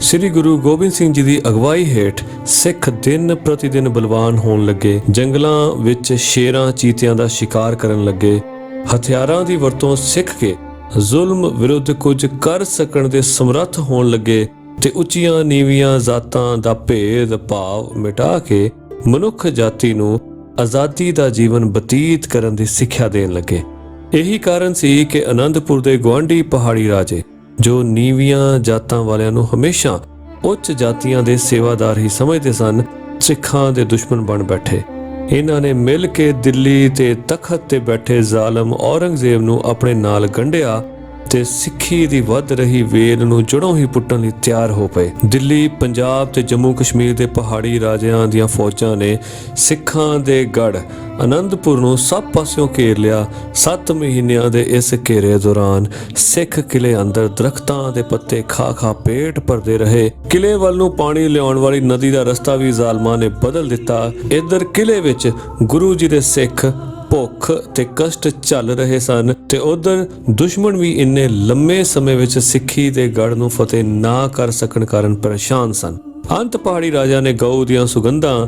ਸ੍ਰੀ ਗੁਰੂ ਗੋਬਿੰਦ ਸਿੰਘ ਜੀ ਦੀ ਅਗਵਾਈ ਹੇਠ ਸਿੱਖ ਦਿਨ ਪ੍ਰਤੀ ਦਿਨ ਬਲਵਾਨ ਹੋਣ ਲੱਗੇ। ਜੰਗਲਾਂ ਵਿੱਚ ਸ਼ੇਰਾਂ ਚੀਤਿਆਂ ਦਾ ਸ਼ਿਕਾਰ ਕਰਨ ਲੱਗੇ। ਹਥਿਆਰਾਂ ਦੀ ਵਰਤੋਂ ਸਿੱਖ ਕੇ ਜ਼ੁਲਮ ਵਿਰੁੱਧ ਕੁਝ ਕਰ ਸਕਣ ਦੇ ਸਮਰੱਥ ਹੋਣ ਲੱਗੇ ਤੇ ਉੱਚੀਆਂ ਨੀਵੀਆਂ ਜ਼ਾਤਾਂ ਦਾ ਭੇਦ ਭਾਵ ਮਿਟਾ ਕੇ ਮਨੁੱਖ ਜਾਤੀ ਨੂੰ ਆਜ਼ਾਦੀ ਦਾ ਜੀਵਨ ਬਤੀਤ ਕਰਨ ਦੀ ਸਿੱਖਿਆ ਦੇਣ ਲੱਗੇ। ਇਹੀ ਕਾਰਨ ਸੀ ਕਿ ਅਨੰਦਪੁਰ ਦੇ ਗੁਆਂਢੀ ਪਹਾੜੀ ਰਾਜੇ ਜੋ ਨੀਵੀਆਂ ਜਾਤਾਂ ਵਾਲਿਆਂ ਨੂੰ ਹਮੇਸ਼ਾ ਉੱਚ ਜਾਤੀਆਂ ਦੇ ਸੇਵਾਦਾਰ ਹੀ ਸਮਝਦੇ ਸਨ, ਸਿੱਖਾਂ ਦੇ ਦੁਸ਼ਮਣ ਬਣ ਬੈਠੇ। ਇਹਨਾਂ ਨੇ ਮਿਲ ਕੇ ਦਿੱਲੀ ਤੇ ਤਖਤ ਤੇ ਬੈਠੇ ਜ਼ਾਲਮ ਔਰੰਗਜ਼ੇਬ ਨੂੰ ਆਪਣੇ ਨਾਲ ਗੰਢਿਆ ਤੇ ਸਿੱਖੀ ਦੀ ਵੱਧ ਰਹੀ ਵੇਲ ਨੂੰ ਜੜੋਂ ਹੀ ਪੁੱਟਣ ਲਈ ਤਿਆਰ ਹੋ ਪਏ। ਦਿੱਲੀ, ਪੰਜਾਬ ਤੇ ਜੰਮੂ ਕਸ਼ਮੀਰ ਦੇ ਪਹਾੜੀ ਰਾਜਿਆਂ ਦੀਆਂ ਫੌਜਾਂ ਨੇ ਸਿੱਖਾਂ ਦੇ ਗੜ੍ਹ ਅਨੰਦਪੁਰ ਨੂੰ ਸਭ ਪਾਸਿਓਂ ਘੇਰ ਲਿਆ। 7 ਮਹੀਨਿਆਂ ਦੇ ਇਸ ਘੇਰੇ ਦੌਰਾਨ ਸਿੱਖ ਕਿਲੇ ਅੰਦਰ ਦਰਖਤਾਂ ਦੇ ਪੱਤੇ ਖਾ ਖਾ ਪੇਟ ਭਰਦੇ ਰਹੇ। ਕਿਲੇ ਵੱਲ ਨੂੰ ਪਾਣੀ ਲਿਆਉਣ ਵਾਲੀ ਨਦੀ ਦਾ ਰਸਤਾ ਵੀ ਜ਼ਾਲਮਾਂ ਨੇ ਬਦਲ ਦਿੱਤਾ। ਇੱਧਰ ਕਿਲੇ ਵਿੱਚ ਗੁਰੂ ਜੀ ਦੇ ਸਿੱਖ ਭੁੱਖ ਤੇ ਕਸ਼ਟ ਝੱਲ ਰਹੇ ਸਨ ਤੇ ਉਧਰ ਦੁਸ਼ਮਣ ਵੀ ਇੰਨੇ ਲੰਮੇ ਸਮੇਂ ਵਿੱਚ ਸਿੱਖੀ ਦੇ ਗੜ੍ਹ ਨੂੰ ਫਤਿਹ ਨਾ ਕਰ ਸਕਣ ਕਾਰਨ ਪਰੇਸ਼ਾਨ ਸਨ। ਅੰਤ ਪਹਾੜੀ ਰਾਜਾ ਨੇ ਗਊ ਦੀਆਂ ਸੁਗੰਧਾਂ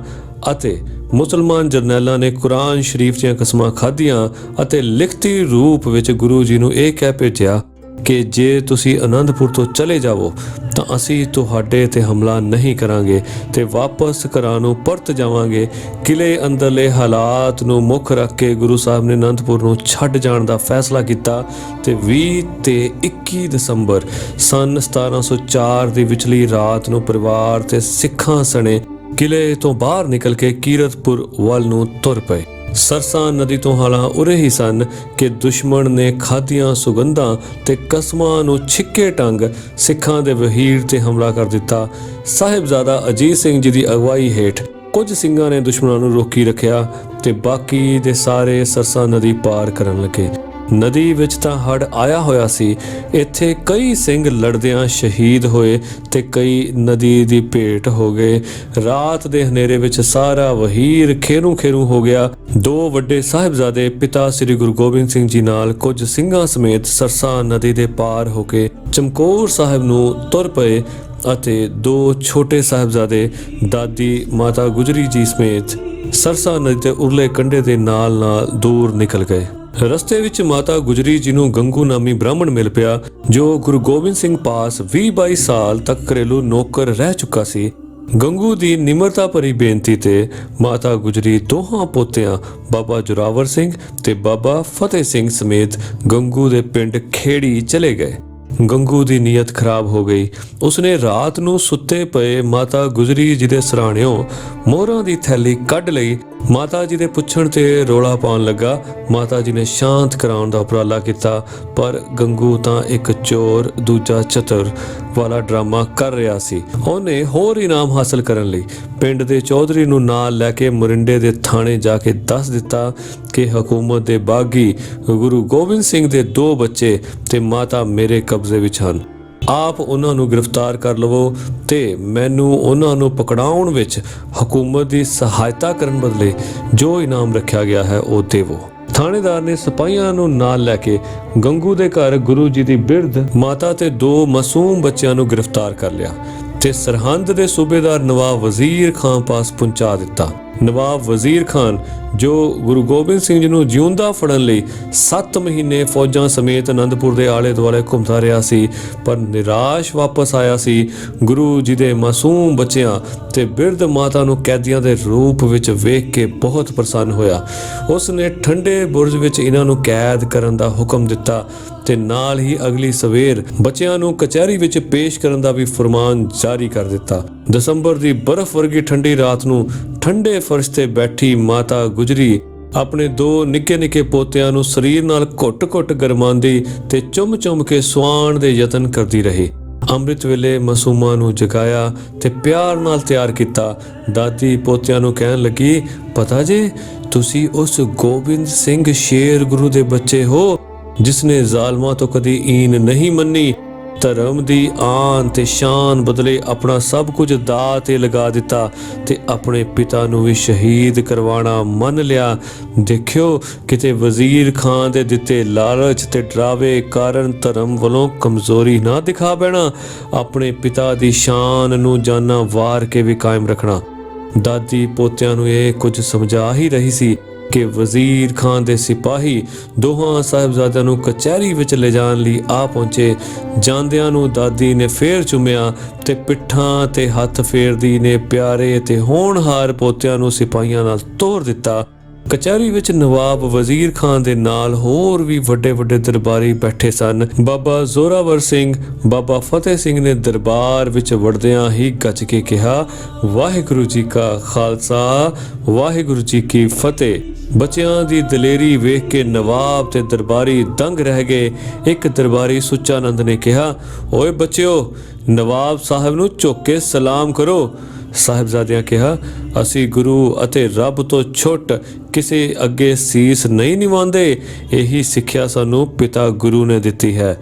ਅਤੇ ਮੁਸਲਮਾਨ ਜਰਨੈਲਾਂ ਨੇ ਕੁਰਾਨ ਸ਼ਰੀਫ ਦੀਆਂ ਕਸਮਾਂ ਖਾਧੀਆਂ ਅਤੇ ਲਿਖਤੀ ਰੂਪ ਵਿੱਚ ਗੁਰੂ ਜੀ ਨੂੰ ਇਹ ਕਹਿ ਭੇਜਿਆ ਕਿ ਜੇ ਤੁਸੀਂ ਅਨੰਦਪੁਰ ਤੋਂ ਚਲੇ ਜਾਵੋ ਤਾਂ ਅਸੀਂ ਤੁਹਾਡੇ ਤੇ ਹਮਲਾ ਨਹੀਂ ਕਰਾਂਗੇ ਤੇ ਵਾਪਸ ਘਰਾਂ ਨੂੰ ਪਰਤ ਜਾਵਾਂਗੇ। ਕਿਲੇ ਅੰਦਰਲੇ ਹਾਲਾਤ ਨੂੰ ਮੁੱਖ ਰੱਖ ਕੇ ਗੁਰੂ ਸਾਹਿਬ ਨੇ ਅਨੰਦਪੁਰ ਨੂੰ ਛੱਡ ਜਾਣ ਦਾ ਫੈਸਲਾ ਕੀਤਾ ਤੇ 20 ਤੇ 21 ਦਸੰਬਰ ਸਨ 1704 ਦੀ ਵਿਚਲੀ ਰਾਤ ਨੂੰ ਪਰਿਵਾਰ ਤੇ ਸਿੱਖਾਂ ਸਣੇ ਕਿਲੇ ਤੋਂ ਬਾਹਰ ਨਿਕਲ ਕੇ ਕੀਰਤਪੁਰ ਵੱਲ ਨੂੰ ਤੁਰ ਪਏ। ਸਰਸਾ ਨਦੀ ਤੋਂ ਹਾਲਾਂ ਉਰੇ ਹੀ ਸਨ ਕਿ ਦੁਸ਼ਮਣ ਨੇ ਖਾਧੀਆਂ ਸੁਗੰਧਾਂ ਤੇ ਕਸਮਾਂ ਨੂੰ ਛਿੱਕੇ ਟੰਗ ਸਿੱਖਾਂ ਦੇ ਵਹੀਰ ਤੇ ਹਮਲਾ ਕਰ ਦਿੱਤਾ। ਸਾਹਿਬਜ਼ਾਦਾ ਅਜੀਤ ਸਿੰਘ ਜੀ ਦੀ ਅਗਵਾਈ ਹੇਠ ਕੁਝ ਸਿੰਘਾਂ ਨੇ ਦੁਸ਼ਮਣਾਂ ਨੂੰ ਰੋਕੀ ਰੱਖਿਆ ਤੇ ਬਾਕੀ ਦੇ ਸਾਰੇ ਸਰਸਾ ਨਦੀ ਪਾਰ ਕਰਨ ਲੱਗੇ। ਨਦੀ ਵਿੱਚ ਤਾਂ ਹੜ੍ਹ ਆਇਆ ਹੋਇਆ ਸੀ। ਇੱਥੇ ਕਈ ਸਿੰਘ ਲੜਦਿਆਂ ਸ਼ਹੀਦ ਹੋਏ ਤੇ ਕਈ ਨਦੀ ਦੀ ਭੇਟ ਹੋ ਗਏ। ਰਾਤ ਦੇ ਹਨੇਰੇ ਵਿੱਚ ਸਾਰਾ ਵਹੀਰ ਖੇਰੂ ਖੇਰੂ ਹੋ ਗਿਆ। 2 ਵੱਡੇ ਸਾਹਿਬਜ਼ਾਦੇ ਪਿਤਾ ਸ੍ਰੀ ਗੁਰੂ ਗੋਬਿੰਦ ਸਿੰਘ ਜੀ ਨਾਲ ਕੁਝ ਸਿੰਘਾਂ ਸਮੇਤ ਸਰਸਾ ਨਦੀ ਦੇ ਪਾਰ ਹੋ ਕੇ ਚਮਕੌਰ ਸਾਹਿਬ ਨੂੰ ਤੁਰ ਪਏ ਅਤੇ 2 ਛੋਟੇ ਸਾਹਿਬਜ਼ਾਦੇ ਦਾਦੀ ਮਾਤਾ ਗੁਜਰੀ ਜੀ ਸਮੇਤ ਸਰਸਾ ਨਦੀ ਦੇ ਉਰਲੇ ਕੰਢੇ ਦੇ ਨਾਲ ਦੂਰ ਨਿਕਲ ਗਏ। ਰਸਤੇ ਵਿੱਚ ਮਾਤਾ ਗੁਜਰੀ ਜੀ ਨੂੰ ਗੰਗੂ ਨਾਮੀ ਬ੍ਰਾਹਮਣ ਮਿਲ ਪਿਆ ਜੋ ਗੁਰੂ ਗੋਬਿੰਦ ਸਿੰਘ ਪਾਸ 20-22 ਸਾਲ ਤੱਕ ਘਰੇਲੂ ਨੌਕਰ ਰਹਿ ਚੁੱਕਾ ਸੀ। ਗੰਗੂ ਦੀ ਨਿਮਰਤਾ ਭਰੀ ਬੇਨਤੀ ਤੇ ਮਾਤਾ ਗੁਜਰੀ ਦੋਹਾਂ ਪੋਤਿਆਂ ਬਾਬਾ ਜੋਰਾਵਰ ਸਿੰਘ ਤੇ ਬਾਬਾ ਫਤਿਹ ਸਿੰਘ ਸਮੇਤ ਗੰਗੂ ਦੇ ਪਿੰਡ ਖੇੜੀ ਚਲੇ ਗਏ। ਗੰਗੂ ਦੀ ਨੀਅਤ ਖਰਾਬ ਹੋ ਗਈ। ਉਸਨੇ ਰਾਤ ਨੂੰ ਸੁੱਤੇ ਪਏ ਮਾਤਾ ਗੁਜਰੀ ਜੀ ਦੇ ਸਰਾਣਿਓਂ ਮੋਹਰਾਂ ਦੀ ਥੈਲੀ ਕੱਢ ਲਈ। ਮਾਤਾ ਜੀ ਦੇ ਪੁੱਛਣ ਤੇ ਰੋਲਾ ਪਾਉਣ ਲੱਗਾ। ਮਾਤਾ ਜੀ ਨੇ ਸ਼ਾਂਤ ਕਰਾਉਣ ਦਾ ਉਪਰਾਲਾ ਕੀਤਾ ਪਰ ਗੰਗੂ ਤਾਂ ਇੱਕ ਚੋਰ ਦੂਜਾ ਚਤੁਰ ਵਾਲਾ ਡਰਾਮਾ ਕਰ ਰਿਹਾ ਸੀ। ਉਹਨੇ ਹੋਰ ਇਨਾਮ ਹਾਸਲ ਕਰਨ ਲਈ ਪਿੰਡ ਦੇ ਚੌਧਰੀ ਨੂੰ ਨਾਲ ਲੈ ਕੇ ਮੋਰਿੰਡੇ ਦੇ ਥਾਣੇ ਜਾ ਕੇ ਦੱਸ ਦਿੱਤਾ ਕਿ ਹਕੂਮਤ ਦੇ ਬਾਗੀ ਗੁਰੂ ਗੋਬਿੰਦ ਸਿੰਘ ਦੇ 2 ਬੱਚੇ ਤੇ ਮਾਤਾ ਮੇਰੇ ਕਬਜ਼ੇ ਵਿੱਚ ਹਨ। ਆਪ ਉਹਨਾਂ ਨੂੰ ਗ੍ਰਿਫਤਾਰ ਕਰ ਲਵੋ ਤੇ ਮੈਨੂੰ ਉਹਨਾਂ ਨੂੰ ਪਕੜਾਉਣ ਵਿੱਚ ਹਕੂਮਤ ਦੀ ਸਹਾਇਤਾ ਕਰਨ ਬਦਲੇ ਜੋ ਇਨਾਮ ਰੱਖਿਆ ਗਿਆ ਹੈ ਉਹ ਦੇਵੋ। ਥਾਣੇਦਾਰ ਨੇ ਸਿਪਾਹੀਆਂ ਨੂੰ ਨਾਲ ਲੈ ਕੇ ਗੰਗੂ ਦੇ ਘਰ ਗੁਰੂ ਜੀ ਦੀ ਬਿਰਧ ਮਾਤਾ ਤੇ 2 ਮਾਸੂਮ ਬੱਚਿਆਂ ਨੂੰ ਗ੍ਰਿਫਤਾਰ ਕਰ ਲਿਆ ਤੇ ਸਰਹੰਦ ਦੇ ਸੂਬੇਦਾਰ ਨਵਾਬ ਵਜ਼ੀਰ ਖਾਨ ਪਾਸ ਪਹੁੰਚਾ ਦਿੱਤਾ। ਨਵਾਬ ਵਜ਼ੀਰ ਖਾਨ ਜੋ ਗੁਰੂ ਗੋਬਿੰਦ ਸਿੰਘ ਜੀ ਨੂੰ ਜਿਉਂਦਾ ਫੜਨ ਲਈ 7 ਮਹੀਨੇ ਫੌਜਾਂ ਸਮੇਤ ਅਨੰਦਪੁਰ ਦੇ ਆਲੇ ਦੁਆਲੇ ਘੁੰਮਦਾ ਰਿਹਾ ਸੀ ਪਰ ਨਿਰਾਸ਼ ਵਾਪਸ ਆਇਆ ਸੀ। ਗੁਰੂ ਜੀ ਦੇ ਮਾਸੂਮ ਬੱਚਿਆਂ ਤੇ ਬਿਰਧ ਮਾਤਾ ਨੂੰ ਕੈਦੀਆਂ ਦੇ ਰੂਪ ਵਿੱਚ ਵੇਖ ਕੇ ਬਹੁਤ ਪ੍ਰਸੰਨ ਹੋਇਆ। ਉਸ ਨੇ ਠੰਡੇ ਬੁਰਜ ਵਿੱਚ ਇਹਨਾਂ ਨੂੰ ਕੈਦ ਕਰਨ ਦਾ ਹੁਕਮ ਦਿੱਤਾ ਤੇ ਨਾਲ ਹੀ ਅਗਲੀ ਸਵੇਰ ਬੱਚਿਆਂ ਨੂੰ ਕਚਹਿਰੀ ਵਿੱਚ ਪੇਸ਼ ਕਰਨ ਦਾ ਵੀ ਫਰਮਾਨ ਜਾਰੀ ਕਰ ਦਿੱਤਾ। ਦਸੰਬਰ ਦੀ ਬਰਫ਼ ਵਰਗੀ ਠੰਡੀ ਰਾਤ ਨੂੰ ਠੰਡੇ ਫਰਸ਼ ਤੇ ਬੈਠੀ ਮਾਤਾ ਗੁਜਰੀ ਆਪਣੇ 2 ਨਿੱਕੇ ਪੋਤਿਆਂ ਨੂੰ ਸਰੀਰ ਨਾਲ ਘੁੱਟ-ਘੁੱਟ ਗਰਮਾਉਂਦੀ ਤੇ ਚੁੰਮ-ਚੁੰਮ ਕੇ ਸੁਆਉਣ ਦੇ ਯਤਨ ਕਰਦੀ ਰਹੀ। ਅੰਮ੍ਰਿਤ ਵੇਲੇ ਮਾਸੂਮਾਂ ਨੂੰ ਜਗਾਇਆ ਤੇ ਪਿਆਰ ਨਾਲ ਤਿਆਰ ਕੀਤਾ। ਦਾਦੀ ਪੋਤਿਆਂ ਨੂੰ ਕਹਿਣ ਲੱਗੀ, ਪਤਾ ਜੇ ਤੁਸੀਂ ਉਸ ਗੋਬਿੰਦ ਸਿੰਘ ਸ਼ੇਰ ਗੁਰੂ ਦੇ ਬੱਚੇ ਹੋ ਜਿਸਨੇ ਜ਼ਾਲਮਾਂ ਤੋਂ ਕਦੀ ਈਨ ਨਹੀਂ ਮੰਨੀ ਧਰਮ ਦੀ ਆਨ ਤੇ ਸ਼ਾਨ ਬਦਲੇ ਆਪਣਾ ਸਭ ਕੁਝ ਦਾਅ ਤੇ ਲਗਾ ਦਿੱਤਾ ਤੇ ਆਪਣੇ ਪਿਤਾ ਨੂੰ ਵੀ ਸ਼ਹੀਦ ਕਰਵਾਉਣਾ ਮੰਨ ਲਿਆ। ਦੇਖਿਓ, ਕਿਤੇ ਵਜ਼ੀਰ ਖਾਨ ਦੇ ਦਿੱਤੇ ਲਾਲਚ ਤੇ ਡਰਾਵੇ ਕਾਰਨ ਧਰਮ ਵੱਲੋਂ ਕਮਜ਼ੋਰੀ ਨਾ ਦਿਖਾ ਬੈਣਾ। ਆਪਣੇ ਪਿਤਾ ਦੀ ਸ਼ਾਨ ਨੂੰ ਜਾਨਾਂ ਵਾਰ ਕੇ ਵੀ ਕਾਇਮ ਰੱਖਣਾ। ਦਾਦੀ ਪੋਤਿਆਂ ਨੂੰ ਇਹ ਕੁਝ ਸਮਝਾ ਹੀ ਰਹੀ ਸੀ ਕਿ ਵਜ਼ੀਰ ਖਾਨ ਦੇ ਸਿਪਾਹੀ ਦੋਹਾਂ ਸਾਹਿਬਜ਼ਾਦਿਆਂ ਨੂੰ ਕਚਹਿਰੀ ਵਿੱਚ ਲਿਜਾਣ ਲਈ ਆ ਪਹੁੰਚੇ। ਜਾਂਦਿਆਂ ਨੂੰ ਦਾਦੀ ਨੇ ਫੇਰ ਚੁੰਮਿਆ ਤੇ ਪਿੱਠਾਂ ਤੇ ਹੱਥ ਫੇਰਦੀ ਨੇ ਪਿਆਰੇ ਤੇ ਹੋਣਹਾਰ ਪੋਤਿਆਂ ਨੂੰ ਸਿਪਾਹੀਆਂ ਨਾਲ ਤੋਰ ਦਿੱਤਾ। ਕਚਹਿਰੀ ਵਿੱਚ ਨਵਾਬ ਵਜ਼ੀਰ ਖਾਨ ਦੇ ਨਾਲ ਹੋਰ ਵੀ ਵੱਡੇ ਵੱਡੇ ਦਰਬਾਰੀ ਬੈਠੇ ਸਨ। ਬਾਬਾ ਜ਼ੋਰਾਵਰ ਸਿੰਘ, ਬਾਬਾ ਫਤਿਹ ਸਿੰਘ ਨੇ ਦਰਬਾਰ ਵਿੱਚ ਵੜਦਿਆਂ ਹੀ ਗੱਜ ਕੇ ਕਿਹਾ, ਵਾਹਿਗੁਰੂ ਜੀ ਕਾ ਖਾਲਸਾ, ਵਾਹਿਗੁਰੂ ਜੀ ਕੀ ਫਤਿਹ। ਬੱਚਿਆਂ ਦੀ ਦਲੇਰੀ ਵੇਖ ਕੇ ਨਵਾਬ ਤੇ ਦਰਬਾਰੀ ਦੰਗ ਰਹਿ ਗਏ। ਇੱਕ ਦਰਬਾਰੀ ਸੁੱਚਾਨੰਦ ਨੇ ਕਿਹਾ, ਓਏ ਬੱਚਿਓ, ਨਵਾਬ ਸਾਹਿਬ ਨੂੰ ਝੁਕ ਕੇ ਸਲਾਮ ਕਰੋ। ਸਾਹਿਬਜ਼ਾਦਿਆਂ ਕਿਹਾ, ਅਸੀਂ ਗੁਰੂ ਅਤੇ ਰੱਬ ਤੋਂ ਛੁੱਟ ਕਿਸੇ ਅੱਗੇ ਸੀਸ ਨਹੀਂ ਨਿਵਾਉਂਦੇ। ਇਹੀ ਸਿੱਖਿਆ ਸਾਨੂੰ ਪਿਤਾ ਗੁਰੂ ਨੇ ਦਿੱਤੀ ਹੈ।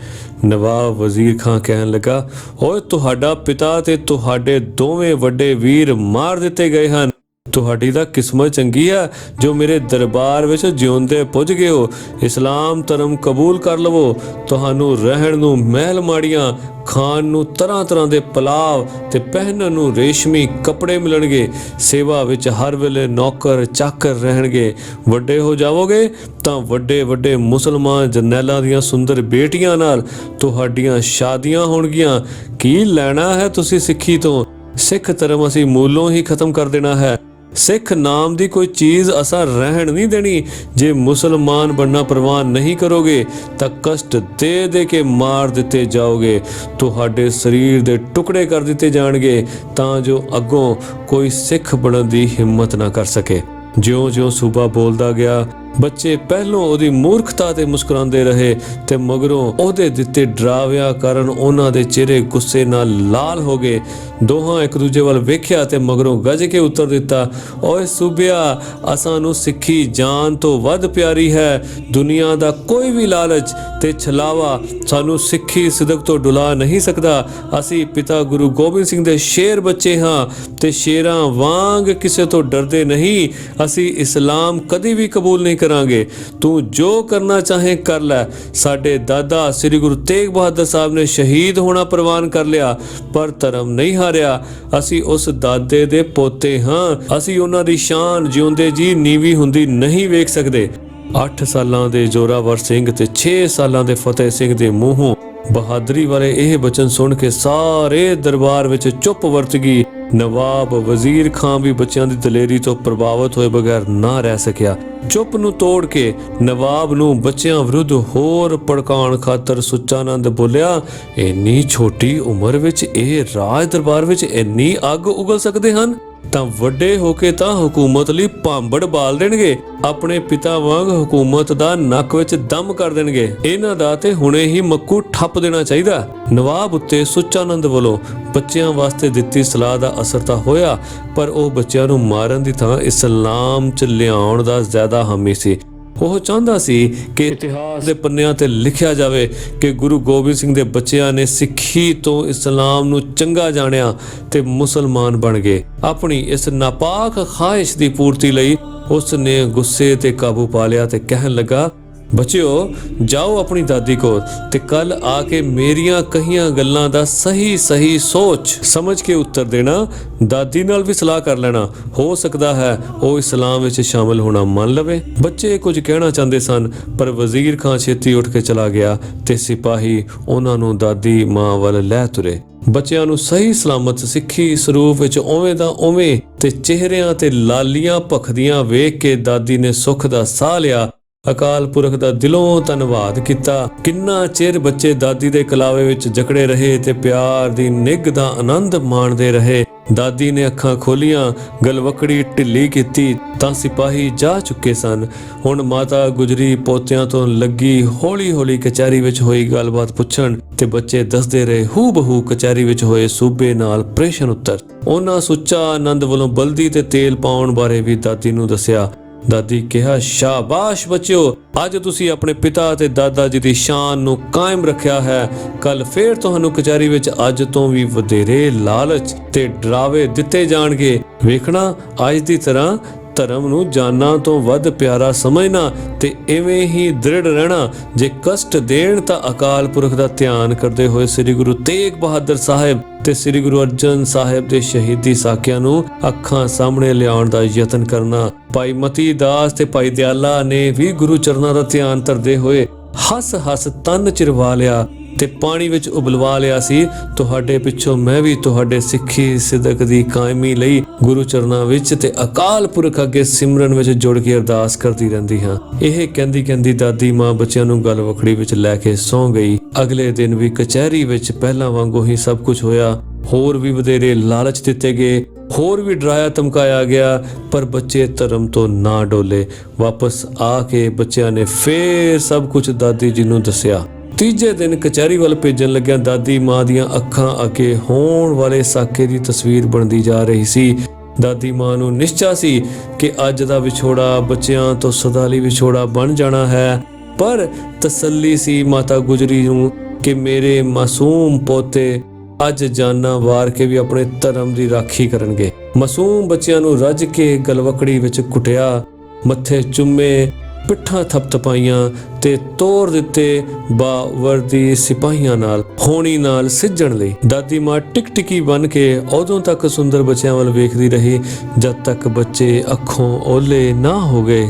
ਨਵਾਬ ਵਜ਼ੀਰ ਖਾਨ ਕਹਿਣ ਲੱਗਾ, ਓਏ ਤੁਹਾਡਾ ਪਿਤਾ ਤੇ ਤੁਹਾਡੇ ਦੋਵੇਂ ਵੱਡੇ ਵੀਰ ਮਾਰ ਦਿੱਤੇ ਗਏ ਹਨ। ਤੁਹਾਡੀ ਤਾਂ ਕਿਸਮਤ ਚੰਗੀ ਆ ਜੋ ਮੇਰੇ ਦਰਬਾਰ ਵਿੱਚ ਜਿਉਂਦੇ ਪੁੱਜ ਗਏ ਹੋ। ਇਸਲਾਮ ਧਰਮ ਕਬੂਲ ਕਰ ਲਵੋ। ਤੁਹਾਨੂੰ ਰਹਿਣ ਨੂੰ ਮਹਿਲ ਮਾੜੀਆਂ, ਖਾਣ ਨੂੰ ਤਰ੍ਹਾਂ ਤਰ੍ਹਾਂ ਦੇ ਪਲਾਵ ਤੇ ਪਹਿਨਣ ਨੂੰ ਰੇਸ਼ਮੀ ਕੱਪੜੇ ਮਿਲਣਗੇ। ਸੇਵਾ ਵਿੱਚ ਹਰ ਵੇਲੇ ਨੌਕਰ ਚਾਕਰ ਰਹਿਣਗੇ। ਵੱਡੇ ਹੋ ਜਾਵੋਗੇ ਤਾਂ ਵੱਡੇ ਵੱਡੇ ਮੁਸਲਮਾਨ ਜਰਨੈਲਾਂ ਦੀਆਂ ਸੁੰਦਰ ਬੇਟੀਆਂ ਨਾਲ ਤੁਹਾਡੀਆਂ ਸ਼ਾਦੀਆਂ ਹੋਣਗੀਆਂ। ਕੀ ਲੈਣਾ ਹੈ ਤੁਸੀਂ ਸਿੱਖੀ ਤੋਂ? ਸਿੱਖ ਧਰਮ ਅਸੀਂ ਮੂਲੋਂ ਹੀ ਖਤਮ ਕਰ ਦੇਣਾ ਹੈ। ਸਿੱਖ ਨਾਮ ਦੀ ਕੋਈ ਚੀਜ਼ ਅਸਾਂ ਰਹਿਣ ਨਹੀਂ ਦੇਣੀ। ਜੇ ਮੁਸਲਮਾਨ ਬਣਨਾ ਪ੍ਰਵਾਨ ਨਹੀਂ ਕਰੋਗੇ ਤਾਂ ਕਸ਼ਟ ਦੇ ਦੇ ਕੇ ਮਾਰ ਦਿੱਤੇ ਜਾਓਗੇ। ਤੁਹਾਡੇ ਸਰੀਰ ਦੇ ਟੁਕੜੇ ਕਰ ਦਿੱਤੇ ਜਾਣਗੇ ਤਾਂ ਜੋ ਅੱਗੋਂ ਕੋਈ ਸਿੱਖ ਬਣਨ ਦੀ ਹਿੰਮਤ ਨਾ ਕਰ ਸਕੇ। ਜਿਉਂ-ਜਿਉਂ ਸੂਬਾ ਬੋਲਦਾ ਗਿਆ, ਬੱਚੇ ਪਹਿਲੋਂ ਉਹਦੀ ਮੂਰਖਤਾ ਤੇ ਮੁਸਕਰਾਉਂਦੇ ਰਹੇ ਤੇ ਮਗਰੋਂ ਉਹਦੇ ਦਿੱਤੇ ਡਰਾਵਿਆਂ ਕਾਰਨ ਉਹਨਾਂ ਦੇ ਚਿਹਰੇ ਗੁੱਸੇ ਨਾਲ ਲਾਲ ਹੋ ਗਏ। ਦੋਹਾਂ ਇੱਕ ਦੂਜੇ ਵੱਲ ਵੇਖਿਆ ਤੇ ਮਗਰੋਂ ਗੱਜ ਕੇ ਉੱਤਰ ਦਿੱਤਾ, ਓਏ ਸੂਬਿਆ, ਅਸਾਂ ਨੂੰ ਸਿੱਖੀ ਜਾਨ ਤੋਂ ਵੱਧ ਪਿਆਰੀ ਹੈ। ਦੁਨੀਆ ਦਾ ਕੋਈ ਵੀ ਲਾਲਚ ਤੇ ਛਲਾਵਾ ਸਾਨੂੰ ਸਿੱਖੀ ਸਿਦਕ ਤੋਂ ਡੁਲਾ ਨਹੀਂ ਸਕਦਾ। ਅਸੀਂ ਪਿਤਾ ਗੁਰੂ ਗੋਬਿੰਦ ਸਿੰਘ ਦੇ ਸ਼ੇਰ ਬੱਚੇ ਹਾਂ ਤੇ ਸ਼ੇਰਾਂ ਵਾਂਗ ਕਿਸੇ ਤੋਂ ਡਰਦੇ ਨਹੀਂ। ਅਸੀਂ ਇਸਲਾਮ ਕਦੀ ਵੀ ਕਬੂਲ ਨਹੀਂ ਕਰਾਂਗੇ। ਤੂੰ ਜੋ ਕਰਨਾ ਚਾਹੇ ਕਰ ਲੈ। ਸਾਡੇ ਦਾਦਾ ਸ੍ਰੀ ਗੁਰੂ ਤੇਗ ਬਹਾਦਰ ਸਾਹਿਬ ਨੇ ਸ਼ਹੀਦ ਹੋਣਾ ਪ੍ਰਵਾਨ ਕਰ ਲਿਆ ਪਰ ਧਰਮ ਨਹੀਂ ਹਾਰਿਆ। ਅਸੀਂ ਉਸ ਦਾਦੇ ਦੇ ਪੋਤੇ ਹਾਂ। ਅਸੀਂ ਉਹਨਾਂ ਦੀ ਸ਼ਾਨ ਜਿਉਂਦੇ ਜੀ ਨੀਵੀਂ ਹੁੰਦੀ ਨਹੀਂ ਵੇਖ ਸਕਦੇ। 8 ਸਾਲਾਂ ਦੇ ਜ਼ੋਰਾਵਰ ਸਿੰਘ ਤੇ 6 ਸਾਲਾਂ ਦੇ ਫਤਿਹ ਸਿੰਘ ਦੇ ਮੂੰਹੋਂ ਬਹਾਦਰੀ ਵਾਲੇ ਇਹ ਬਚਨ ਸੁਣ ਕੇ ਸਾਰੇ ਦਰਬਾਰ ਵਿੱਚ ਚੁੱਪ ਵਰਤ ਗਈ। ਨਵਾਬ ਵਜ਼ੀਰ ਖਾਨ ਵੀ ਬੱਚਿਆਂ ਦੀ ਦਲੇਰੀ ਤੋਂ ਪ੍ਰਭਾਵਿਤ ਹੋਏ ਬਗੈਰ ਨਾ ਰਹਿ ਸਕਿਆ। ਚੁੱਪ ਨੂੰ ਤੋੜ ਕੇ ਨਵਾਬ ਨੂੰ ਬੱਚਿਆਂ ਵਿਰੁੱਧ ਹੋਰ ਭੜਕਾਉਣ ਖਾਤਰ ਸੁੱਚਾਨੰਦ ਬੋਲਿਆ, ਇੰਨੀ ਛੋਟੀ ਉਮਰ ਵਿੱਚ ਇਹ ਰਾਜ ਦਰਬਾਰ ਵਿੱਚ ਇੰਨੀ ਅੱਗ ਉਗਲ ਸਕਦੇ ਹਨ ਤਾਂ ਵੱਡੇ ਹੋ ਕੇ ਤਾਂ ਹਕੂਮਤ ਲਈ ਭਾਂਬੜ ਬਾਲ ਦੇਣਗੇ। ਆਪਣੇ ਪਿਤਾ ਵਾਂਗ ਹਕੂਮਤ ਦਾ ਨੱਕ ਵਿੱਚ ਦਮ ਕਰ ਦੇਣਗੇ। ਇਹਨਾਂ ਦਾ ਤੇ ਹੁਣੇ ਹੀ ਮੱਕੂ ਠੱਪ ਦੇਣਾ ਚਾਹੀਦਾ। ਨਵਾਬ ਉੱਤੇ ਸੁੱਚਾਨੰਦ ਵੱਲੋਂ ਬੱਚਿਆਂ ਵਾਸਤੇ ਦਿੱਤੀ ਸਲਾਹ ਦਾ ਅਸਰ ਤਾਂ ਹੋਇਆ ਪਰ ਉਹ ਬੱਚਿਆਂ ਨੂੰ ਮਾਰਨ ਦੀ ਥਾਂ ਇਸਲਾਮ 'ਚ ਲਿਆਉਣ ਦਾ ਜ਼ਿਆਦਾ ਹਾਮੀ ਸੀ। ਉਹ ਚਾਹੁੰਦਾ ਸੀ ਕਿ ਇਤਿਹਾਸ ਦੇ ਪੰਨਿਆਂ ਤੇ ਲਿਖਿਆ ਜਾਵੇ ਕਿ ਗੁਰੂ ਗੋਬਿੰਦ ਸਿੰਘ ਦੇ ਬੱਚਿਆਂ ਨੇ ਸਿੱਖੀ ਤੋਂ ਇਸਲਾਮ ਨੂੰ ਚੰਗਾ ਜਾਣਿਆ ਤੇ ਮੁਸਲਮਾਨ ਬਣ ਗਏ। ਆਪਣੀ ਇਸ ਨਾਪਾਕ ਖਾਹਿਸ਼ ਦੀ ਪੂਰਤੀ ਲਈ ਉਸ ਨੇ ਗੁੱਸੇ ਤੇ ਕਾਬੂ ਪਾ ਲਿਆ ਤੇ ਕਹਿਣ ਲੱਗਾ, ਬੱਚਿਓ, ਜਾਓ ਆਪਣੀ ਦਾਦੀ ਕੋਲ ਤੇ ਕੱਲ ਆ ਕੇ ਮੇਰੀਆਂ ਕਹੀਆਂ ਗੱਲਾਂ ਦਾ ਸਹੀ ਸੋਚ ਸਮਝ ਕੇ ਉੱਤਰ ਦੇਣਾ। ਦਾਦੀ ਨਾਲ ਵੀ ਸਲਾਹ ਕਰ ਲੈਣਾ। ਹੋ ਸਕਦਾ ਹੈ ਉਹ ਇਸਲਾਮ ਵਿੱਚ ਸ਼ਾਮਲ ਹੋਣਾ ਮੰਨ ਲਵੇ। ਬੱਚੇ ਕੁਝ ਕਹਿਣਾ ਚਾਹੁੰਦੇ ਸਨ ਪਰ ਵਜ਼ੀਰ ਖਾਨ ਛੇਤੀ ਉੱਠ ਕੇ ਚਲਾ ਗਿਆ ਤੇ ਸਿਪਾਹੀ ਉਹਨਾਂ ਨੂੰ ਦਾਦੀ ਮਾਂ ਵੱਲ ਲੈ ਤੁਰੇ। ਬੱਚਿਆਂ ਨੂੰ ਸਹੀ ਸਲਾਮਤ ਸਿੱਖੀ ਸਰੂਪ ਵਿੱਚ ਉਵੇਂ ਦਾ ਉਵੇਂ ਤੇ ਚਿਹਰਿਆਂ ਤੇ ਲਾਲੀਆਂ ਭਖਦੀਆਂ ਵੇਖ ਕੇ ਦਾਦੀ ਨੇ ਸੁੱਖ ਦਾ ਸਾਹ ਲਿਆ। ਅਕਾਲ ਪੁਰਖ ਦਾ ਦਿਲੋਂ ਧੰਨਵਾਦ ਕੀਤਾ। ਕਿੰਨਾ ਚਿਰ ਬੱਚੇ ਦਾਦੀ ਦੇ ਕਲਾਵੇ ਵਿੱਚ ਜਕੜੇ ਰਹੇ ਤੇ ਪਿਆਰ ਦੀ ਨਿੱਘ ਦਾ ਆਨੰਦ ਮਾਣਦੇ ਰਹੇ। ਦਾਦੀ ਨੇ ਅੱਖਾਂ ਖੋਲੀਆਂ, ਗਲਵਕੜੀ ਢਿੱਲੀ ਕੀਤੀ ਤਾਂ ਸਿਪਾਹੀ ਜਾ ਚੁੱਕੇ ਸਨ। ਹੁਣ ਮਾਤਾ ਗੁਜਰੀ ਪੋਤਿਆਂ ਤੋਂ ਲੱਗੀ ਹੌਲੀ ਕਚਹਿਰੀ ਵਿੱਚ ਹੋਈ ਗੱਲਬਾਤ ਪੁੱਛਣ ਤੇ ਬੱਚੇ ਦੱਸਦੇ ਰਹੇ ਹੂ ਬਹੂ ਕਚਹਿਰੀ ਵਿੱਚ ਹੋਏ ਸੂਬੇ ਨਾਲ ਪ੍ਰੇਸ਼ਨ ਉੱਤਰ। ਉਹਨਾਂ ਸੁੱਚਾ ਆਨੰਦ ਵੱਲੋਂ ਬਲਦੀ ਤੇ ਤੇਲ ਪਾਉਣ ਬਾਰੇ ਵੀ ਦਾਦੀ ਨੂੰ ਦੱਸਿਆ। ਦਾਦੀ ਕਿਹਾ, ਸ਼ਾਬਾਸ਼ ਬੱਚਿਓ, ਅੱਜ ਤੁਸੀਂ ਆਪਣੇ ਪਿਤਾ ਅਤੇ ਦਾਦਾ ਜੀ ਦੀ ਸ਼ਾਨ ਨੂੰ ਕਾਇਮ ਰੱਖਿਆ ਹੈ। ਕੱਲ ਫੇਰ ਤੁਹਾਨੂੰ ਕਚਹਿਰੀ ਵਿੱਚ ਅੱਜ ਤੋਂ ਵੀ ਵਧੇਰੇ ਲਾਲਚ ਤੇ ਡਰਾਵੇ ਦਿੱਤੇ ਜਾਣਗੇ। ਵੇਖਣਾ, ਅੱਜ ਦੀ ਤਰ੍ਹਾਂ ਧਰਮ ਨੂੰ ਜਾਨਾਂ ਤੋਂ ਵੱਧ ਪਿਆਰਾ ਸਮਝਣਾ ਤੇ ਇਵੇਂ ਹੀ ਦ੍ਰਿੜ ਰਹਿਣਾ। ਜੇ ਕਸ਼ਟ ਦੇਣ ਤਾਂ ਅਕਾਲ ਪੁਰਖ ਦਾ ਧਿਆਨ ਕਰਦੇ ਹੋਏ ਸ੍ਰੀ ਗੁਰੂ ਤੇਗ ਬਹਾਦਰ ਸਾਹਿਬ ਤੇ ਸ੍ਰੀ ਗੁਰੂ ਅਰਜਨ ਸਾਹਿਬ ਦੇ ਸ਼ਹੀਦੀ ਸਾਕਿਆਂ ਨੂੰ ਅੱਖਾਂ ਸਾਹਮਣੇ ਲਿਆਉਣ ਦਾ ਯਤਨ ਕਰਨਾ। ਭਾਈ ਮਤੀ ਦਾਸ ਤੇ ਭਾਈ ਦਿਆਲਾ ਨੇ ਵੀ ਗੁਰੂ ਚਰਨਾਂ ਦਾ ਧਿਆਨ ਧਰਦੇ ਹੋਏ ਹੱਸ ਤਨ ਚਿਰਵਾ ਲਿਆ ਤੇ ਪਾਣੀ ਵਿੱਚ ਉਬਲਵਾ ਲਿਆ ਸੀ। ਤੁਹਾਡੇ ਪਿੱਛੋਂ ਮੈਂ ਵੀ ਤੁਹਾਡੇ ਸਿੱਖੀ ਸਿਦਕ ਦੀ ਕਾਇਮੀ ਲਈ ਗੁਰੂ ਚਰਨਾਂ ਵਿੱਚ ਤੇ ਅਕਾਲ ਪੁਰਖ ਅੱਗੇ ਸਿਮਰਨ ਵਿੱਚ ਜੁੜ ਕੇ ਅਰਦਾਸ ਕਰਦੀ ਰਹਿੰਦੀ ਹਾਂ। ਇਹ ਕਹਿੰਦੀ ਦਾਦੀ ਮਾਂ ਬੱਚਿਆਂ ਨੂੰ ਗਲ ਵਖੜੀ ਵਿੱਚ ਲੈ ਕੇ ਸੌਂ ਗਈ। ਅਗਲੇ ਦਿਨ ਵੀ ਕਚਹਿਰੀ ਵਿੱਚ ਪਹਿਲਾਂ ਵਾਂਗੂ ਹੀ ਸਭ ਕੁਝ ਹੋਇਆ। ਹੋਰ ਵੀ ਵਧੇਰੇ ਲਾਲਚ ਦਿੱਤੇ ਗਏ, ਹੋਰ ਵੀ ਡਰਾਇਆ ਧਮਕਾਇਆ ਗਿਆ, ਪਰ ਬੱਚੇ ਧਰਮ ਤੋਂ ਨਾ ਡੋਲੇ। ਵਾਪਸ ਆ ਕੇ ਬੱਚਿਆਂ ਨੇ ਫੇਰ ਸਭ ਕੁਝ ਦਾਦੀ ਜੀ ਨੂੰ ਦੱਸਿਆ। ਤੀਜੇ ਦਿਨ ਕਚਹਿਰੀ ਵੱਲ ਭੇਜਣ ਲੱਗਿਆ ਦਾਦੀ ਮਾਂ ਦੀਆਂ ਅੱਖਾਂ ਅੱਗੇ ਹੋਣ ਵਾਲੇ ਸਾਕੇ ਦੀ ਤਸਵੀਰ ਬਣਦੀ ਜਾ ਰਹੀ ਸੀ। ਦਾਦੀ ਮਾਂ ਨੂੰ ਨਿਸ਼ਚਾ ਸੀ ਕਿ ਅੱਜ ਦਾ ਵਿਛੋੜਾ ਬੱਚਿਆਂ ਤੋਂ ਸਦਾ ਲਈ ਵਿਛੋੜਾ ਬਣ ਜਾਣਾ ਹੈ, ਪਰ ਤਸੱਲੀ ਸੀ ਮਾਤਾ ਗੁਜਰੀ ਨੂੰ ਕਿ ਮੇਰੇ ਮਾਸੂਮ ਪੋਤੇ ਅੱਜ ਜਾਨਾਂ ਵਾਰ ਕੇ ਵੀ ਆਪਣੇ ਧਰਮ ਦੀ ਰਾਖੀ ਕਰਨਗੇ। ਮਾਸੂਮ ਬੱਚਿਆਂ ਨੂੰ ਰੱਜ ਕੇ ਗਲਵਕੜੀ ਵਿੱਚ ਕੁੱਟਿਆ, ਮੱਥੇ ਚੁੰਮੇ, ਪਿੱਠਾਂ ਥਪਥਪਾਈਆਂ ਤੇ ਤੋਰ ਦਿੱਤੇ ਬਾਵਰਦੀ ਸਿਪਾਹੀਆਂ ਨਾਲ ਹੋਣੀ ਨਾਲ ਸਿੱਝਣ ਲਈ। ਦਾਦੀ ਮਾਂ ਟਿਕੀ ਬਣ ਕੇ ਉਦੋਂ ਤੱਕ ਸੁੰਦਰ ਬੱਚਿਆਂ ਵੱਲ ਵੇਖਦੀ ਰਹੀ ਜਦ ਤੱਕ ਬੱਚੇ ਅੱਖੋਂ ਓਲੇ ਨਾ ਹੋ ਗਏ।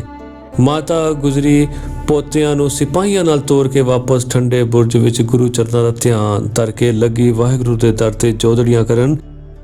ਮਾਤਾ ਗੁਜਰੀ ਪੋਤਿਆਂ ਨੂੰ ਸਿਪਾਹੀਆਂ ਨਾਲ ਤੋਰ ਕੇ ਵਾਪਸ ਠੰਡੇ ਬੁਰਜ ਵਿੱਚ ਗੁਰੂ ਚਰਨਾਂ ਦਾ ਧਿਆਨ ਧਰ ਕੇ ਲੱਗੀ ਵਾਹਿਗੁਰੂ ਦੇ ਦਰ ਤੇ ਜੋਦੜੀਆਂ ਕਰਨ।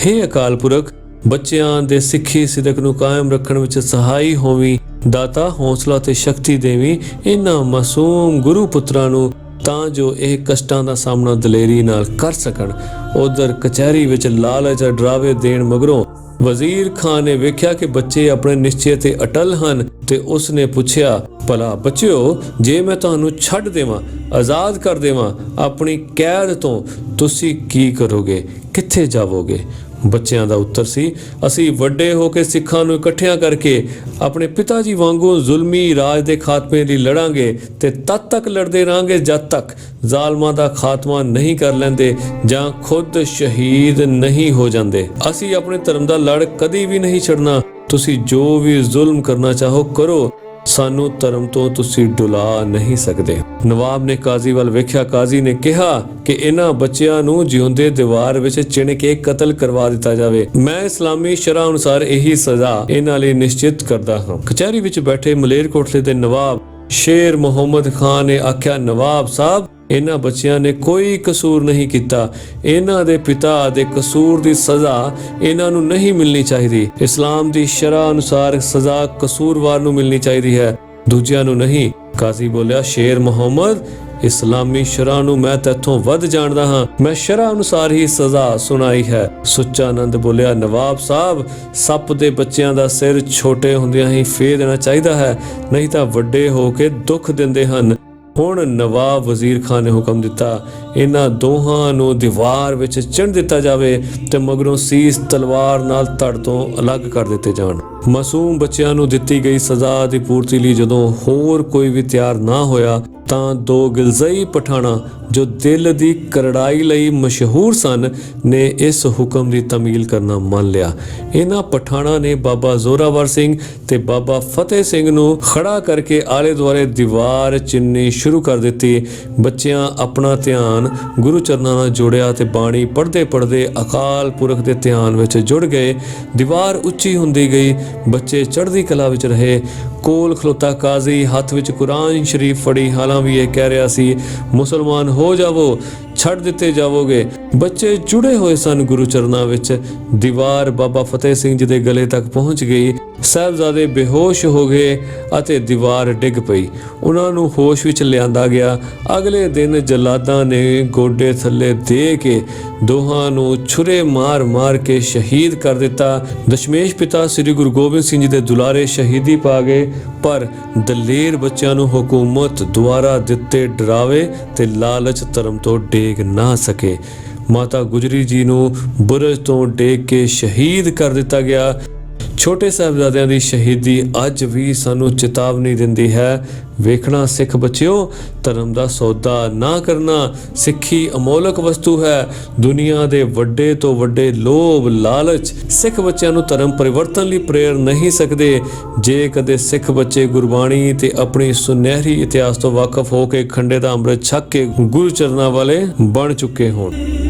ਹੇ ਅਕਾਲ ਪੁਰਖ, ਬੱਚਿਆਂ ਦੇ ਸਿੱਖੀ ਸਿਦਕ ਨੂੰ ਕਾਇਮ ਰੱਖਣ ਵਿੱਚ ਸਹਾਈ ਹੋਵੀਂ। ਦਾਤਾ ਹੌਸਲਾ ਤੇ ਸ਼ਕਤੀ ਦੇਵੀਂ ਇਹਨਾਂ ਮਾਸੂਮ ਗੁਰੂ ਪੁੱਤਰਾਂ ਨੂੰ, ਤਾਂ ਜੋ ਇਹ ਕਸ਼ਟਾਂ ਦਾ ਸਾਹਮਣਾ ਦਲੇਰੀ ਨਾਲ ਕਰ ਸਕਣ। ਉਧਰ ਕਚਹਿਰੀ ਵਿੱਚ ਲਾਲਚ ਡਰਾਵੇ ਦੇਣ ਮਗਰੋਂ ਵਜ਼ੀਰ ਖਾਨ ਨੇ ਵੇਖਿਆ ਕਿ ਬੱਚੇ ਆਪਣੇ ਨਿਸ਼ਚੇ ਤੇ ਅਟਲ ਹਨ ਤੇ ਉਸਨੇ ਪੁੱਛਿਆ, ਭਲਾ ਬੱਚਿਓ, ਜੇ ਮੈਂ ਤੁਹਾਨੂੰ ਛੱਡ ਦੇਵਾਂ, ਆਜ਼ਾਦ ਕਰ ਦੇਵਾਂ ਆਪਣੀ ਕੈਦ ਤੋਂ, ਤੁਸੀਂ ਕੀ ਕਰੋਗੇ, ਕਿੱਥੇ ਜਾਵੋਗੇ? ਬੱਚਿਆਂ ਦਾ ਉੱਤਰ ਸੀ, ਅਸੀਂ ਵੱਡੇ ਹੋ ਕੇ ਸਿੱਖਾਂ ਨੂੰ ਇਕੱਠਿਆਂ ਕਰਕੇ ਆਪਣੇ ਪਿਤਾ ਜੀ ਵਾਂਗੂ ਜ਼ੁਲਮੀ ਰਾਜ ਦੇ ਖਾਤਮੇ ਲਈ ਲੜਾਂਗੇ ਤੇ ਤਦ ਤੱਕ ਲੜਦੇ ਰਹਾਂਗੇ ਜਦ ਤੱਕ ਜ਼ਾਲਮਾਂ ਦਾ ਖਾਤਮਾ ਨਹੀਂ ਕਰ ਲੈਂਦੇ ਜਾਂ ਖੁਦ ਸ਼ਹੀਦ ਨਹੀਂ ਹੋ ਜਾਂਦੇ। ਅਸੀਂ ਆਪਣੇ ਧਰਮ ਦਾ ਲੜ ਕਦੀ ਵੀ ਨਹੀਂ ਛੱਡਣਾ। ਤੁਸੀਂ ਜੋ ਵੀ ਜ਼ੁਲਮ ਕਰਨਾ ਚਾਹੋ ਕਰੋ, ਸਾਨੂੰ ਧਰਮ ਤੋਂ ਤੁਸੀਂ ਡੁਲਾ ਨਹੀਂ ਸਕਦੇ। ਨਵਾਬ ਨੇ ਕਾਜ਼ੀ ਵੱਲ ਵੇਖਿਆ। ਕਾਜ਼ੀ ਨੇ ਕਿਹਾ ਕਿ ਇਹਨਾਂ ਬੱਚਿਆਂ ਨੂੰ ਜਿਉਂਦੇ ਦੀਵਾਰ ਵਿੱਚ ਚਿਣ ਕੇ ਕਤਲ ਕਰਵਾ ਦਿੱਤਾ ਜਾਵੇ। ਮੈਂ ਇਸਲਾਮੀ ਸ਼ਰਅ ਅਨੁਸਾਰ ਇਹੀ ਸਜ਼ਾ ਇਹਨਾਂ ਲਈ ਨਿਸ਼ਚਿਤ ਕਰਦਾ ਹਾਂ। ਕਚਹਿਰੀ ਵਿੱਚ ਬੈਠੇ ਮਲੇਰਕੋਟਲੇ ਦੇ ਨਵਾਬ ਸ਼ੇਰ ਮੁਹੰਮਦ ਖਾਨ ਨੇ ਆਖਿਆ, ਨਵਾਬ ਸਾਹਿਬ, ਇਹਨਾਂ ਬੱਚਿਆਂ ਨੇ ਕੋਈ ਕਸੂਰ ਨਹੀਂ ਕੀਤਾ। ਇਹਨਾਂ ਦੇ ਪਿਤਾ ਦੇ ਕਸੂਰ ਦੀ ਸਜ਼ਾ ਇਹਨਾਂ ਨੂੰ ਨਹੀਂ ਮਿਲਣੀ ਚਾਹੀਦੀ। ਇਸਲਾਮ ਦੀ ਸ਼ਰਅ ਅਨੁਸਾਰ ਸਜ਼ਾ ਕਸੂਰਵਾਰ ਨੂੰ ਮਿਲਣੀ ਚਾਹੀਦੀ ਹੈ, ਦੂਜਿਆਂ ਨੂੰ ਨਹੀਂ। ਕਾਜ਼ੀ ਬੋਲਿਆ, ਸ਼ੇਰ ਮੁਹੰਮਦ, ਇਸਲਾਮੀ ਸ਼ਰਅ ਨੂੰ ਮੈਂ ਤੇਥੋਂ ਵੱਧ ਜਾਣਦਾ ਹਾਂ। ਮੈਂ ਸ਼ਰਅ ਅਨੁਸਾਰ ਹੀ ਸਜ਼ਾ ਸੁਣਾਈ ਹੈ। ਸੁੱਚਾਨੰਦ ਬੋਲਿਆ, ਨਵਾਬ ਸਾਹਿਬ, ਸੱਪ ਦੇ ਬੱਚਿਆਂ ਦਾ ਸਿਰ ਛੋਟੇ ਹੁੰਦਿਆਂ ਹੀ ਫੇਰ ਦੇਣਾ ਚਾਹੀਦਾ ਹੈ, ਨਹੀਂ ਤਾਂ ਵੱਡੇ ਹੋ ਕੇ ਦੁੱਖ ਦਿੰਦੇ ਹਨ। ਹੁਣ ਨਵਾਬ ਵਜ਼ੀਰ ਖਾਨ ਨੇ ਹੁਕਮ ਦਿੱਤਾ, ਇਹਨਾਂ ਦੋਹਾਂ ਨੂੰ ਦੀਵਾਰ ਵਿੱਚ ਚਿਣ ਦਿੱਤਾ ਜਾਵੇ ਤੇ ਮਗਰੋਂ ਸੀਸ ਤਲਵਾਰ ਨਾਲ ਧੜ ਤੋਂ ਅਲੱਗ ਕਰ ਦਿੱਤੇ ਜਾਣ। ਮਾਸੂਮ ਬੱਚਿਆਂ ਨੂੰ ਦਿੱਤੀ ਗਈ ਸਜ਼ਾ ਦੀ ਪੂਰਤੀ ਲਈ ਜਦੋਂ ਹੋਰ ਕੋਈ ਵੀ ਤਿਆਰ ਨਾ ਹੋਇਆ ਤਾਂ ਦੋ ਗਿਲਜ਼ਈ ਪਠਾਣਾ ਜੋ ਦਿਲ ਦੀ ਕਰੜਾਈ ਲਈ ਮਸ਼ਹੂਰ ਸਨ ਨੇ ਇਸ ਹੁਕਮ ਦੀ ਤਾਮੀਲ ਕਰਨਾ ਮੰਨ ਲਿਆ। ਇਹਨਾਂ ਪਠਾਣਾ ਨੇ ਬਾਬਾ ਜ਼ੋਰਾਵਰ ਸਿੰਘ ਤੇ ਬਾਬਾ ਫਤਿਹ ਸਿੰਘ ਨੂੰ ਖੜਾ ਕਰਕੇ ਆਲੇ ਦੁਆਲੇ ਦੀਵਾਰ ਚਿੰਨੀ ਸ਼ੁਰੂ ਕਰ ਦਿੱਤੀ। ਬੱਚਿਆਂ ਆਪਣਾ ਧਿਆਨ ਗੁਰੂ ਚਰਨਾਂ ਨਾਲ ਜੋੜਿਆ ਤੇ ਬਾਣੀ ਪੜ੍ਹਦੇ ਅਕਾਲ ਪੁਰਖ ਦੇ ਧਿਆਨ ਵਿੱਚ ਜੁੜ ਗਏ। ਦੀਵਾਰ ਉੱਚੀ ਹੁੰਦੀ ਗਈ, ਬੱਚੇ ਚੜ੍ਹਦੀ ਕਲਾ ਵਿੱਚ ਰਹੇ। ਕੋਲ ਖਲੋਤਾ ਕਾਜ਼ੀ ਹੱਥ ਵਿੱਚ ਕੁਰਾਨ ਸ਼ਰੀਫ ਫੜੀ ਹਾਲਾਂ ਵੀ ਇਹ ਕਹਿ ਰਿਹਾ ਸੀ, ਮੁਸਲਮਾਨ ਹੋ ਜਾਵੋ, ਛੱਡ ਦਿੱਤੇ ਜਾਵੋਗੇ। ਬੱਚੇ ਜੁੜੇ ਹੋਏ ਸਨ ਗੁਰੂ ਚਰਨਾਂ ਵਿੱਚ। ਦੀਵਾਰ ਬਾਬਾ ਫਤਿਹ ਸਿੰਘ ਜੀ ਦੇ ਗਲੇ ਤੱਕ ਪਹੁੰਚ ਗਈ। ਸਾਹਿਬਜ਼ਾਦੇ ਬੇਹੋਸ਼ ਹੋ ਗਏ ਅਤੇ ਦੀਵਾਰ ਡਿੱਗ ਪਈ। ਉਹਨਾਂ ਨੂੰ ਹੋਸ਼ ਵਿੱਚ ਲਿਆਂਦਾ ਗਿਆ। ਅਗਲੇ ਦਿਨ ਜਲਾਦਾਂ ਨੇ ਗੋਡੇ ਥੱਲੇ ਦੇ ਕੇ ਦੋਹਾਂ ਨੂੰ ਛੁਰੇ ਮਾਰ ਕੇ ਸ਼ਹੀਦ ਕਰ ਦਿੱਤਾ। ਦਸ਼ਮੇਸ਼ ਪਿਤਾ ਸ੍ਰੀ ਗੁਰੂ ਗੋਬਿੰਦ ਸਿੰਘ ਜੀ ਦੇ ਦੁਲਾਰੇ ਸ਼ਹੀਦੀ ਪਾ ਗਏ, ਪਰ ਦਲੇਰ ਬੱਚਿਆਂ ਨੂੰ ਹਕੂਮਤ ਦੁਆਰਾ ਦਿੱਤੇ ਡਰਾਵੇ ਤੇ ਲਾਲਚ ਧਰਮ ਤੋਂ ਡੇਗ ਨਾ ਸਕੇ। ਮਾਤਾ ਗੁਜਰੀ ਜੀ ਨੂੰ ਬੁਰਜ ਤੋਂ ਡੇਗ ਕੇ ਸ਼ਹੀਦ ਕਰ ਦਿੱਤਾ ਗਿਆ। ਛੋਟੇ ਸਾਹਿਬਜ਼ਾਦਿਆਂ ਦੀ ਸ਼ਹੀਦੀ ਅੱਜ ਵੀ ਸਾਨੂੰ ਚੇਤਾਵਨੀ ਦਿੰਦੀ ਹੈ। ਵੇਖਣਾ ਸਿੱਖ ਬੱਚਿਓ, ਧਰਮ ਦਾ ਸੌਦਾ ਨਾ ਕਰਨਾ। ਸਿੱਖੀ ਅਮੋਲਕ ਵਸਤੂ ਹੈ। ਦੁਨੀਆ ਦੇ ਵੱਡੇ ਤੋਂ ਵੱਡੇ ਲੋਭ ਲਾਲਚ ਸਿੱਖ ਬੱਚਿਆਂ ਨੂੰ ਧਰਮ ਪਰਿਵਰਤਨ ਲਈ ਪ੍ਰੇਰ ਨਹੀਂ ਸਕਦੇ। ਜੇ ਕਦੇ ਸਿੱਖ ਬੱਚੇ ਗੁਰਬਾਣੀ ਤੇ ਆਪਣੀ ਸੁਨਹਿਰੀ ਇਤਿਹਾਸ ਤੋਂ ਵਾਕਿਫ ਹੋ ਕੇ ਖੰਡੇ ਦਾ ਅੰਮ੍ਰਿਤ ਛਕ ਕੇ ਗੁਰੂ ਚਰਨਾਂ ਵਾਲੇ ਬਣ ਚੁੱਕੇ ਹੋਣ।